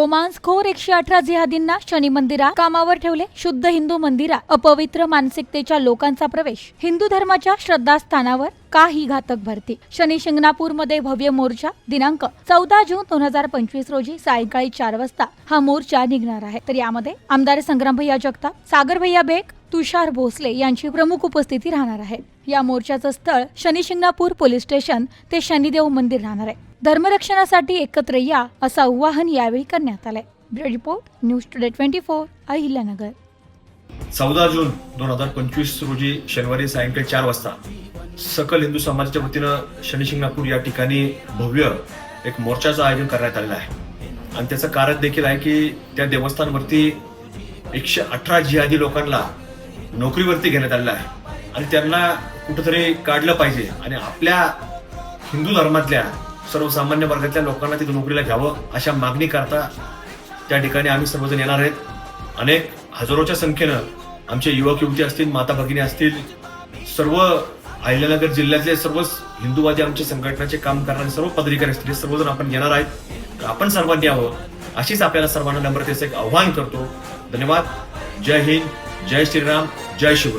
गोमांसखोर 118 जिहादींना शनी मंदिरात कामावर ठेवले. शुद्ध हिंदू मंदिरात अपवित्र मानसिकतेच्या लोकांचा प्रवेश. हिंदू धर्माच्या श्रद्धास्थानावर काही घातक भरती. शनी शिंगणापूरमध्ये भव्य मोर्चा. दिनांक 14 जून 2025 रोजी सायंकाळी 4 वाजता हा मोर्चा निघणार आहे. तर यामध्ये आमदार संग्राम भैया जगताप, सागर भैया बेग, तुषार भोसले यांची प्रमुख उपस्थिती राहणार आहे. या मोर्चाचं स्थळ शनी शिंगणापूर पोलीस स्टेशन ते शनिदेव मंदिर राहणार आहे. धर्मरक्षणासाठी एकत्र या असं आवाहन यावेळी करण्यात आलंय. Bureau report, news today 24, Ahilyanagar. 14 जून 2025 रोजी शनिवारी सायंकाळी 4 वाजता सकल हिंदू समाजाच्या वतीनं शनी शिंगणापूर या ठिकाणी भव्य एक मोर्चाचं आयोजन करण्यात आलेलं आहे. आणि त्याचं कारण देखील आहे की त्या देवस्थानवरती 118 जिहादी लोकांना नोकरीवरती घेण्यात आलेलं आहे आणि त्यांना कुठेतरी काढलं पाहिजे आणि आपल्या हिंदू धर्मातल्या सर्वसामान्य वर्गातल्या लोकांना तिथे नोकरीला घ्यावं अशा मागणी करता त्या ठिकाणी आम्ही सर्वजण येणार आहेत. अनेक हजारोच्या संख्येनं आमचे युवक युवती असतील, माता भगिनी असतील, सर्व अहिल्यानगर जिल्ह्यातले सर्वच हिंदूवादी आमच्या संघटनेचे काम करणारे सर्व पदाधिकारी असतील, सर्वजण आपण येणार आहेत. आपण सर्वांनी यावं अशीच आपल्याला सर्वांना नम्रतेचं एक आव्हान करतो. धन्यवाद. जय हिंद, जय श्रीराम, जय शिवराय.